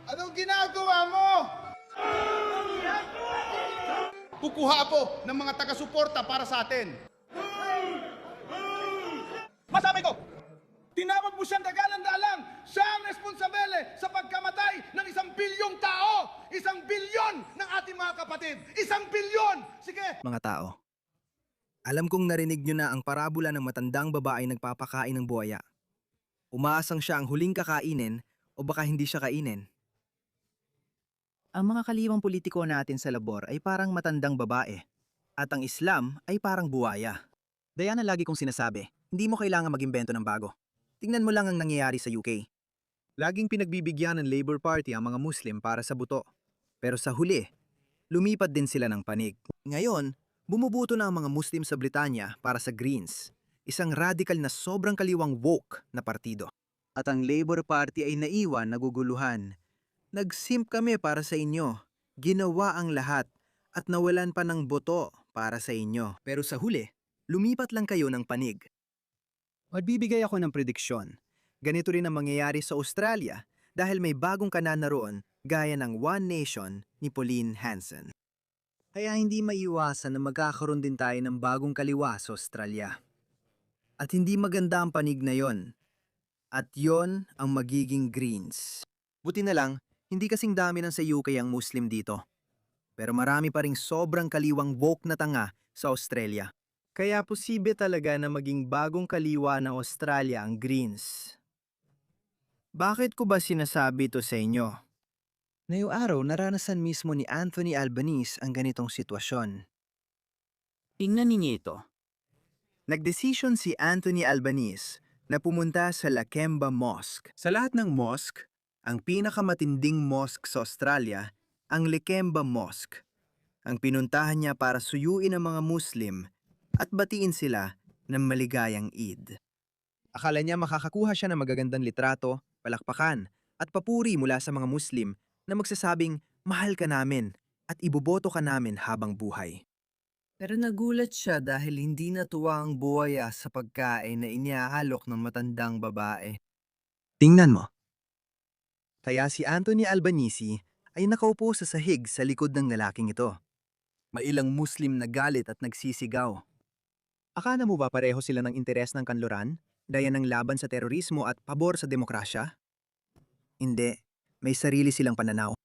Anong ginagawa mo? Kukuha ako ng mga taga-suporta para sa atin. Masabi ko, tinawag mo siyang dagalang-dalang. Siya ang responsabele sa pagkamatay ng 1 bilyong tao. 1 bilyon ng ating mga kapatid. 1 bilyon! Sige! Mga tao, alam kong narinig nyo na ang parabola ng matandang babae nagpapakain ng buwaya. Umaasang siya ang huling kakainin o baka hindi siya kainin. Ang mga kaliwang politiko natin sa labor ay parang matandang babae at ang Islam ay parang buwaya. Daya na lagi kong sinasabi, hindi mo kailangan mag-imbento ng bago. Tingnan mo lang ang nangyayari sa UK. Laging pinagbibigyan ng Labour Party ang mga Muslim para sa buto. Pero sa huli, lumipat din sila ng panig. Ngayon, bumubuto na ang mga Muslim sa Britanya para sa Greens, isang radical na sobrang kaliwang woke na partido. At ang Labour Party ay naiwan naguguluhan. Nag-simp kami para sa inyo, ginawa ang lahat, at nawalan pa ng boto para sa inyo. Pero sa huli, lumipat lang kayo ng panig. Magbibigay ako ng prediksyon. Ganito rin ang mangyayari sa Australia dahil may bagong kanana roon gaya ng One Nation ni Pauline Hanson. Kaya hindi maiwasan na magkakaroon din tayo ng bagong kaliwa sa Australia. At hindi maganda ang panig na yon. At yon ang magiging Greens. Buti na lang, hindi kasing dami ng sa UK ang Muslim dito. Pero marami pa ring sobrang kaliwang woke na tanga sa Australia. Kaya posible talaga na maging bagong kaliwa ng Australia ang Greens. Bakit ko ba sinasabi ito sa inyo? Ngayong araw, naranasan mismo ni Anthony Albanese ang ganitong sitwasyon. Tingnan ninyo ito. Nagdesisyon si Anthony Albanese na pumunta sa Lakemba Mosque. Sa lahat ng mosque, ang pinakamatinding mosque sa Australia, ang Lakemba Mosque. Ang pinuntahan niya para suyuin ang mga Muslim at batiin sila ng maligayang Eid. Akala niya makakakuha siya ng magagandang litrato, palakpakan, at papuri mula sa mga Muslim na magsasabing, mahal ka namin at iboboto ka namin habang buhay. Pero nagulat siya dahil hindi natuwa ang buwaya sa pagkain na iniaalok ng matandang babae. Tingnan mo. Kaya si Anthony Albanese ay nakaupo sa sahig sa likod ng lalaking ito. May ilang Muslim na galit at nagsisigaw. Akala mo ba pareho sila ng interes ng kanluran, daya ng laban sa terorismo at pabor sa demokrasya? Hindi. May sarili silang pananaw.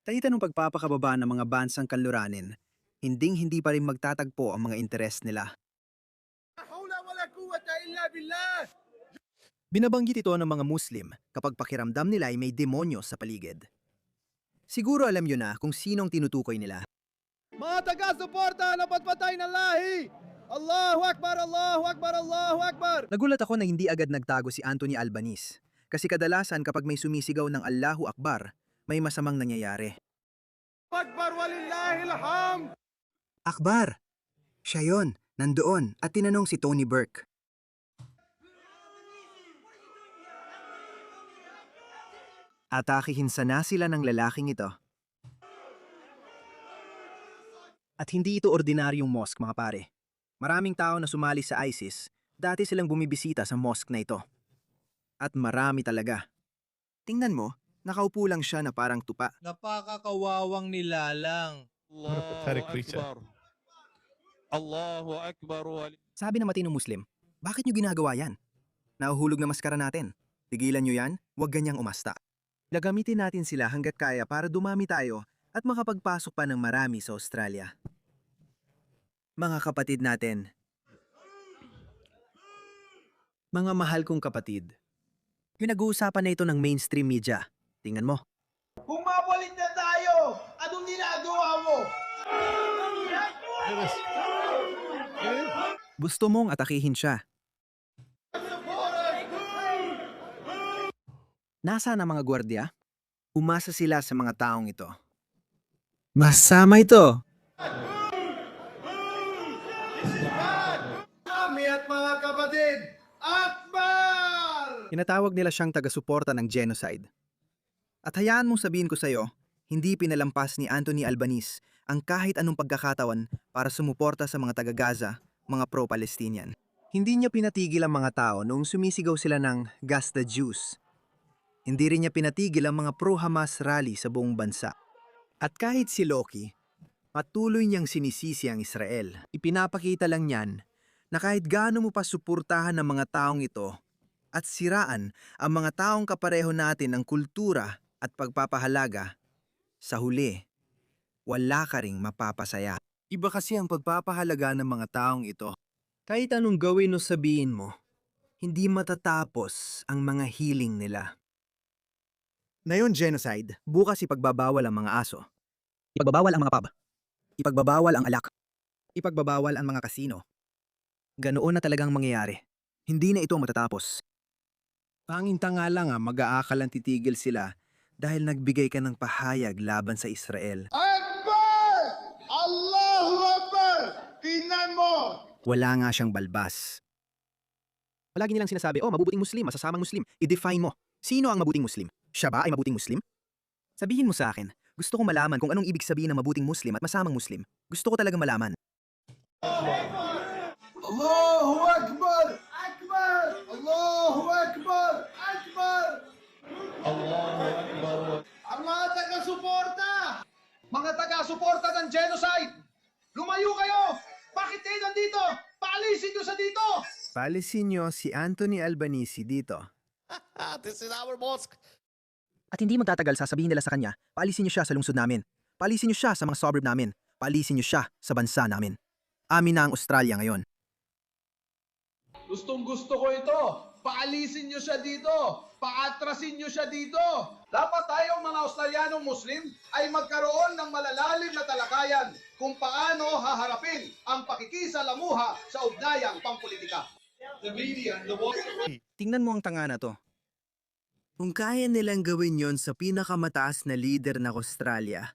Kahit anong pagpapakababa ng mga bansang kanluranin, hindi pa rin magtatagpo ang mga interes nila. Binabanggit ito ng mga Muslim kapag pakiramdam nila ay may demonyo sa paligid. Siguro alam nyo na kung sinong tinutukoy nila. Mga taga-suporta na patpatay ng lahi! Allahu Akbar! Allahu Akbar! Allahu Akbar! Nagulat ako na hindi agad nagtago si Anthony Albanese. Kasi kadalasan kapag may sumisigaw ng Allahu Akbar, may masamang nangyayari. Akbar walillahil hamd! Akbar! Siya yon, nandoon at tinanong si Tony Burke. Atakihin sana sila ng lalaking ito. At hindi ito ordinaryong mosque mga pare. Maraming tao na sumali sa ISIS, dati silang bumibisita sa mosque na ito. At marami talaga. Tingnan mo, nakaupo lang siya na parang tupa. Napakakawawang nilalang. Pathetic creature. Allahu Akbar. Sabi ng matinong Muslim, bakit nyo ginagawa yan? Nahuhulog na maskara natin. Tigilan nyo yan, huwag ganyang umasta. Gagamitin natin sila hanggat kaya para dumami tayo at makapagpasok pa ng marami sa Australia. Mga kapatid natin. Mga mahal kong kapatid. Pinag-uusapan na ito ng mainstream media. Tingnan mo. Kung mabalik na tayo, anong ginagawa mo? Gusto mong atakihin siya. Nasaan ang mga gwardiya? Umasa sila sa mga taong ito. Masama ito! Kami at mga kapatid, Akbar! Tinatawag nila siyang taga-suporta ng genocide. At hayaan mong sabihin ko sa'yo, hindi pinalampas ni Anthony Albanese ang kahit anong pagkakataon para sumuporta sa mga taga-Gaza, mga pro-Palestinian. Hindi niya pinatigil ang mga tao noong sumisigaw sila ng "Gas the Jews". Hindi rin niya pinatigil ang mga pro-Hamas rally sa buong bansa. At kahit si Loki, patuloy niyang sinisisi ang Israel. Ipinapakita lang niyan na kahit gaano mo pa suportahan ang mga taong ito at siraan ang mga taong kapareho natin ng kultura at pagpapahalaga, sa huli, wala ka ring mapapasaya. Iba kasi ang pagpapahalaga ng mga taong ito. Kahit anong gawin o sabihin mo, hindi matatapos ang mga hiling nila. Ngayon genocide, bukas ipagbabawal ang mga aso. Ipagbabawal ang mga pub. Ipagbabawal ang alak. Ipagbabawal ang mga kasino. Ganoon na talagang mangyayari. Hindi na ito matatapos. Pangintanga lang mag-aakalang titigil sila dahil nagbigay ka ng pahayag laban sa Israel. Akbar! Allahu Akbar! Tingnan mo! Wala nga siyang balbas. Palagi nilang sinasabi, mabubuting Muslim, masasamang Muslim. I-define mo. Sino ang mabuting Muslim? Siya ba ay mabuting Muslim? Sabihin mo sa akin, gusto ko malaman kung anong ibig sabihin ng mabuting Muslim at masamang Muslim. Gusto ko talagang malaman. Allahu Akbar! Akbar! Allahu Akbar! Akbar! Ang mga taga-suporta! Mga taga-suporta ng genocide! Lumayo kayo! Bakit kayo nandito? Paalisin nyo sa dito! Paalisin niyo si Anthony Albanese dito. This is our mosque. At hindi magtatagal sasabihin nila sa kanya, paalisin niyo siya sa lungsod namin. Paalisin niyo siya sa mga suburb namin. Paalisin niyo siya sa bansa namin. Amin na ang Australia ngayon. Gustong gusto ko ito. Paalisin nyo siya dito. Paatrasin nyo siya dito. Dapat tayong mga Australianong Muslim ay magkaroon ng malalalim na talakayan kung paano haharapin ang pakikisalamuha sa ugnayang pampolitika. The media and the Tingnan mo ang tanga na to. Kung kaya nilang gawin yon sa pinakamataas na leader ng Australia,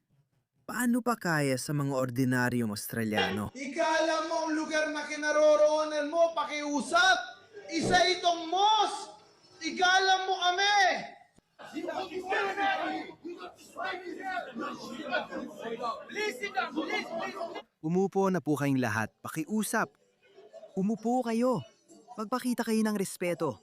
paano pa kaya sa mga ordinaryong Australiano? Ikala mo ang lugar na kinaroroonan mo, pakiusap. Isa itong mosque. Ikala mo kami. Umupo na po kayong lahat, pakiusap. Umupo kayo. Magpakita kayo ng respeto.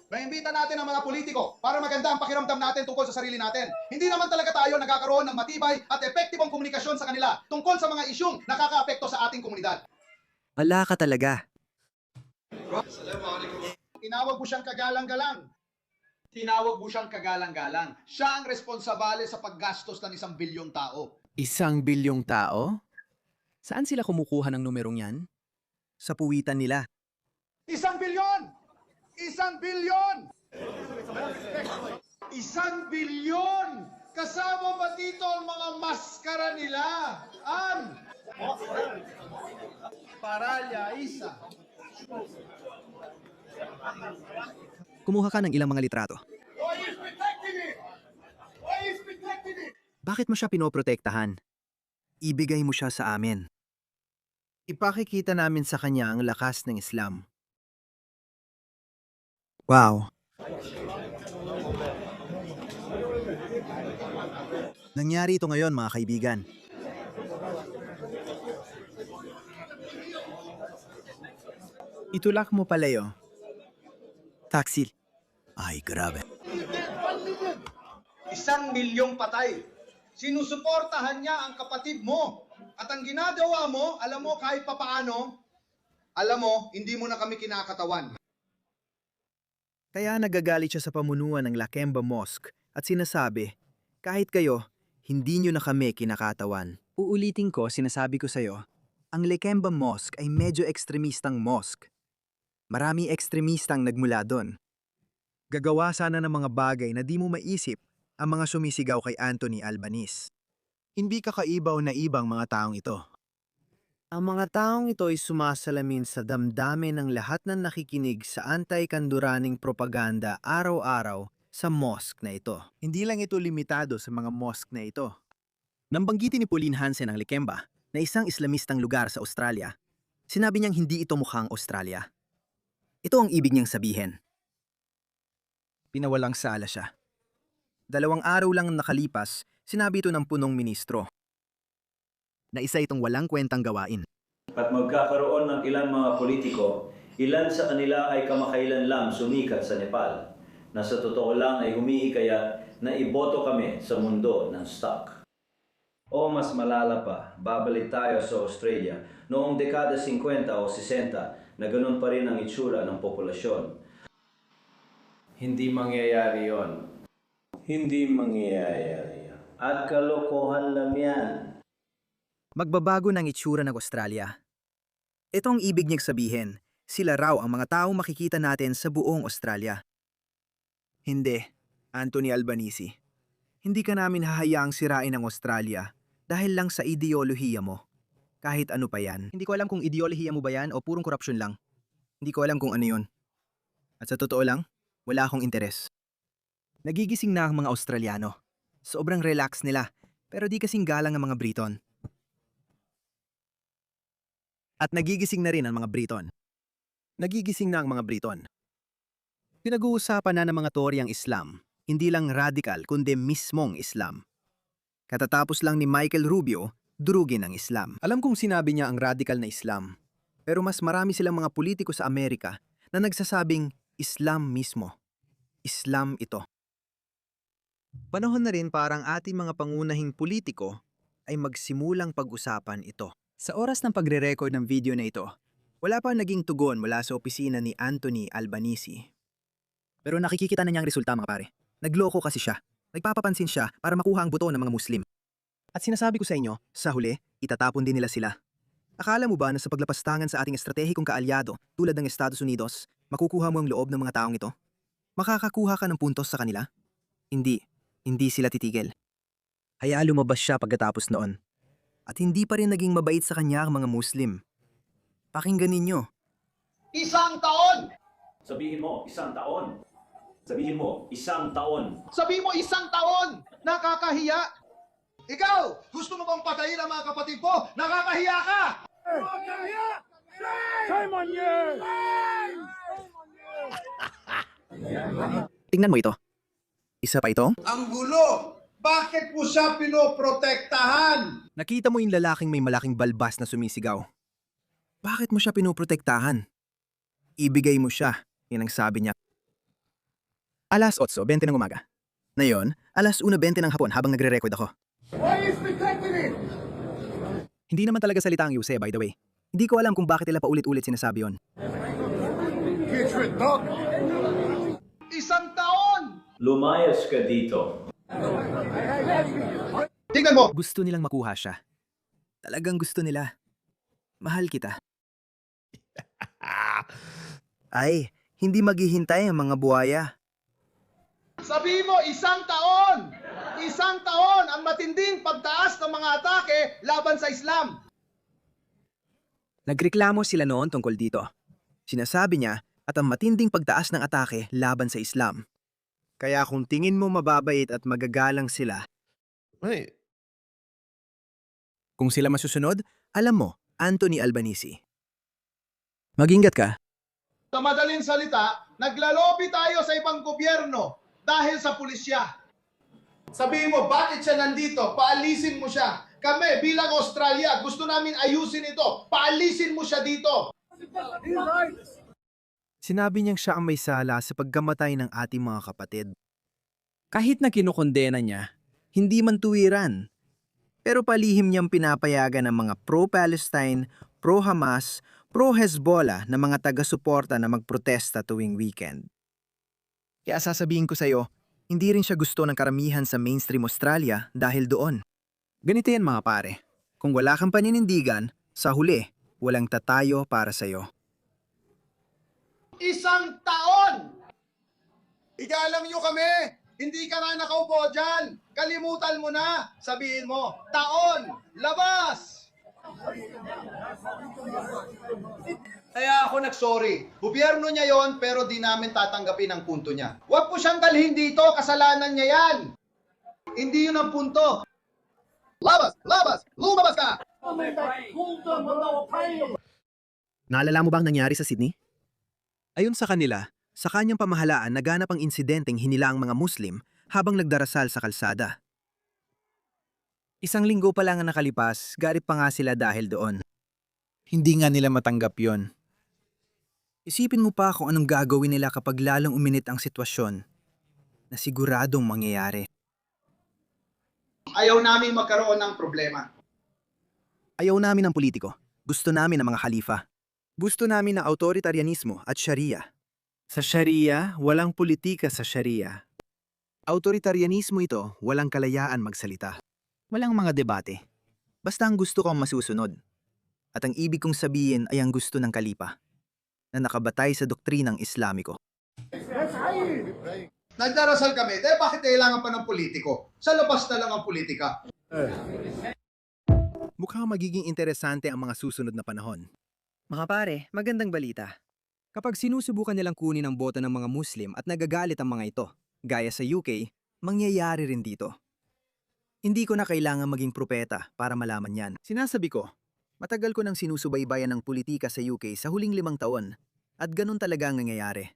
Naimbita natin ang mga politiko para maganda ang pakiramdam natin tungkol sa sarili natin. Hindi naman talaga tayo nagkakaroon ng matibay at epektibong komunikasyon sa kanila tungkol sa mga isyung nakakaapekto sa ating komunidad. Wala ka talaga. Tinawag mo siyang kagalang-galang. Tinawag mo siyang kagalang-galang. Siya ang responsable sa paggastos ng 1 bilyong tao. 1 bilyong tao? Saan sila kumukuha ng numerong yan? Sa puwitan nila. 1 bilyon! 1 bilyon! 1 bilyon! Kasama ba dito ang mga maskara nila? Paralya, isa. Kumuha ka ng ilang mga litrato. Bakit mo siya pinoprotektahan? Ibigay mo siya sa amin. Ipakikita namin sa kanya ang lakas ng Islam. Wow. Nangyari ito ngayon, mga kaibigan. Itulak mo pala yun. Taksil. Ay, grabe. 1 milyong patay. Sinusuportahan niya ang kapatid mo. At ang ginagawa mo, alam mo kahit papaano, alam mo, hindi mo na kami kinakatawan. Kaya nagagalit siya sa pamunuan ng Lakemba Mosque at sinasabi, kahit kayo, hindi nyo na kami kinakatawan. Uulitin ko, sinasabi ko sa'yo, ang Lakemba Mosque ay medyo ekstremistang mosque. Maraming ekstremistang nagmula doon. Gagawa sana ng mga bagay na di mo maisip ang mga sumisigaw kay Anthony Albanese. Hindi kakaiba o naibang mga taong ito. Ang mga taong ito ay sumasalamin sa damdamin ng lahat ng nakikinig sa anti-kanduraning propaganda araw-araw sa mosque na ito. Hindi lang ito limitado sa mga mosque na ito. Nang banggitin ni Pauline Hanson ang Lakemba na isang Islamistang lugar sa Australia, sinabi niyang hindi ito mukhang Australia. Ito ang ibig niyang sabihin. Pinawalang sala siya. 2 araw lang nakalipas, sinabi ito ng punong ministro na isa itong walang kwentang gawain. At magkakaroon ng ilang mga politiko, ilan sa kanila ay kamakailan lang sumikat sa Nepal, na sa totoo lang ay humihikayat na iboto kami sa mundo ng stock. O mas malala pa, babalik tayo sa Australia noong dekada 50 o 60 na ganun pa rin ang itsura ng populasyon. Hindi mangyayari yon. Hindi mangyayari yon. At kalokohan lang yan. Magbabago ng itsura ng Australia. Ito ang ibig niyang sabihin, sila raw ang mga taong makikita natin sa buong Australia. Hindi, Anthony Albanese. Hindi ka namin hahayaang sirain ang Australia dahil lang sa ideolohiya mo. Kahit ano pa yan. Hindi ko alam kung ideolohiya mo ba yan o purong korupsyon lang. Hindi ko alam kung ano yun. At sa totoo lang, wala akong interes. Nagigising na ang mga Australiano. Sobrang relax nila, pero di kasing galang ang mga Briton. At nagigising na rin ang mga Briton. Nagigising na ang mga Briton. Pinag-uusapan na ng mga Tory ang Islam, hindi lang radical kundi mismong Islam. Katatapos lang ni Michael Rubio, durugin ang Islam. Alam kong sinabi niya ang radical na Islam, pero mas marami silang mga politiko sa Amerika na nagsasabing Islam mismo. Islam ito. Panahon na rin parang ating mga pangunahing politiko ay magsimulang pag-usapan ito. Sa oras ng pagre-record ng video na ito, wala pa naging tugon mula sa opisina ni Anthony Albanese. Pero nakikita na niya ang resulta mga pare. Nagloko kasi siya. Nagpapapansin siya para makuha ang boto ng mga Muslim. At sinasabi ko sa inyo, sa huli, itatapon din nila sila. Akala mo ba na sa paglapastangan sa ating estratehikong kaalyado tulad ng Estados Unidos, makukuha mo ang loob ng mga taong ito? Makakakuha ka ng puntos sa kanila? Hindi. Hindi sila titigil. Hayaan lumabas siya pagkatapos noon. At hindi pa rin naging mabait sa kanya ang mga Muslim. Pakinggan ninyo. Isang taon! Sabihin mo, 1 taon. Sabihin mo, 1 taon. Sabi mo, 1 taon! Nakakahiya! Ikaw, gusto mo bang patayin ang mga kapatid ko? Nakakahiya ka! Tingnan mo ito. Isa pa ito. Ang gulo! Bakit mo siya pinoprotektahan? Nakita mo yung lalaking may malaking balbas na sumisigaw. Bakit mo siya pinoprotektahan? Ibigay mo siya, yan ang sabi niya. Alas 8:20 ng umaga. Ngayon, alas 1:20 ng hapon habang nagre-record ako. Hindi naman talaga salita ang Yuse, by the way. Hindi ko alam kung bakit nila paulit-ulit sinasabi yon. 1 taon! Lumayas ka dito. Tingnan mo! Gusto nilang makuha siya. Talagang gusto nila. Mahal kita. Ay, hindi maghihintay ang mga buhaya. Sabi mo, 1 taon! 1 taon ang matinding pagtaas ng mga atake laban sa Islam. Nagreklamo sila noon tungkol dito. Sinasabi niya at ang matinding pagtaas ng atake laban sa Islam. Kaya kung tingin mo mababait at magagalang sila, Hey, kung sila masusunod, alam mo, Anthony Albanese. Mag-ingat ka. Sa madaling salita, naglalobi tayo sa ibang gobyerno dahil sa pulisya. Sabihin mo, bakit siya nandito? Paalisin mo siya. Kami bilang Australia, gusto namin ayusin ito. Paalisin mo siya dito. Sinabi niyang siya ang may sala sa pagkamatay ng ating mga kapatid. Kahit na kinukondena niya, hindi man tuwiran. Pero palihim niyang pinapayagan ng mga pro-Palestine, pro-Hamas, pro-Hezbollah na mga taga-suporta na magprotesta tuwing weekend. Kaya sasabihin ko sa'yo, hindi rin siya gusto ng karamihan sa mainstream Australia dahil doon. Ganito yan mga pare, kung wala kang paninindigan, sa huli, walang tatayo para sa'yo. 1 taon! Igalang nyo kami! Hindi ka na nakaupo dyan! Kalimutan mo na! Sabihin mo, taon! Labas! Kaya ako nagsorry. Gobyerno niya yon pero di namin tatanggapin ang punto niya. Huwag po siyang dalhin dito, kasalanan niya yan! Hindi yun ang punto. Labas! Labas! Lumabas ka! Naalala mo bang nangyari sa Sydney? Ayon sa kanila, sa kanyang pamahalaan naganap ang insidenteng hinila ang mga Muslim habang nagdarasal sa kalsada. 1 linggo pa lang ang nakalipas, galit pa nga sila dahil doon. Hindi nga nila matanggap yon. Isipin mo pa kung anong gagawin nila kapag lalong uminit ang sitwasyon. na siguradong mangyayari. Ayaw namin magkaroon ng problema. Ayaw namin ng politiko. Gusto namin ng mga khalifa. Gusto namin ng autoritarianismo at sharia. Sa Sharia, walang politika sa Sharia. Autoritarianismo ito, walang kalayaan magsalita. Walang mga debate. Basta ang gusto ko ang masusunod. At ang ibig kong sabihin ay ang gusto ng kalipa, na nakabatay sa doktrinang Islamiko. Nagdarasal kami, bakit kailangan pa ng politiko? Sa labas na lang ang politika. Mukhang magiging interesante ang mga susunod na panahon. Mga pare, magandang balita. Kapag sinusubukan nilang kunin ang boto ng mga Muslim at nagagalit ang mga ito, gaya sa UK, mangyayari rin dito. Hindi ko na kailangan maging propeta para malaman yan. Sinasabi ko, matagal ko nang sinusubaybayan ng politika sa UK sa huling 5 taon, at ganun talaga ang nangyayari.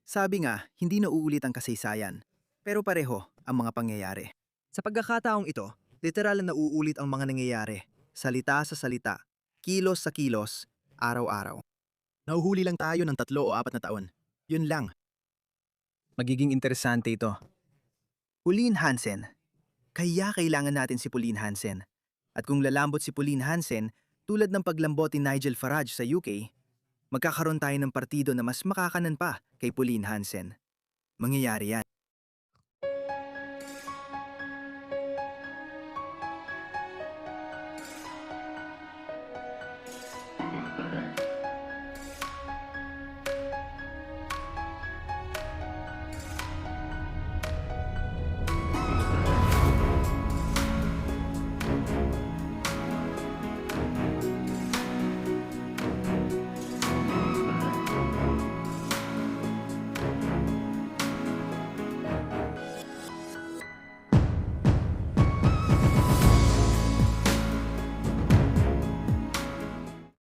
Sabi nga, hindi na uulit ang kasaysayan, pero pareho ang mga pangyayari. Sa pagkakataong ito, literal na nauulit ang mga nangyayari, salita sa salita, kilos sa kilos, araw-araw. Nauhuli lang tayo ng 3 o 4 na taon. Yun lang. Magiging interesante ito. Pauline Hansen. Kaya kailangan natin si Pauline Hansen. At kung lalambot si Pauline Hansen, tulad ng paglambot ni Nigel Farage sa UK, magkakaroon tayo ng partido na mas makakanan pa kay Pauline Hansen. Mangyayari yan.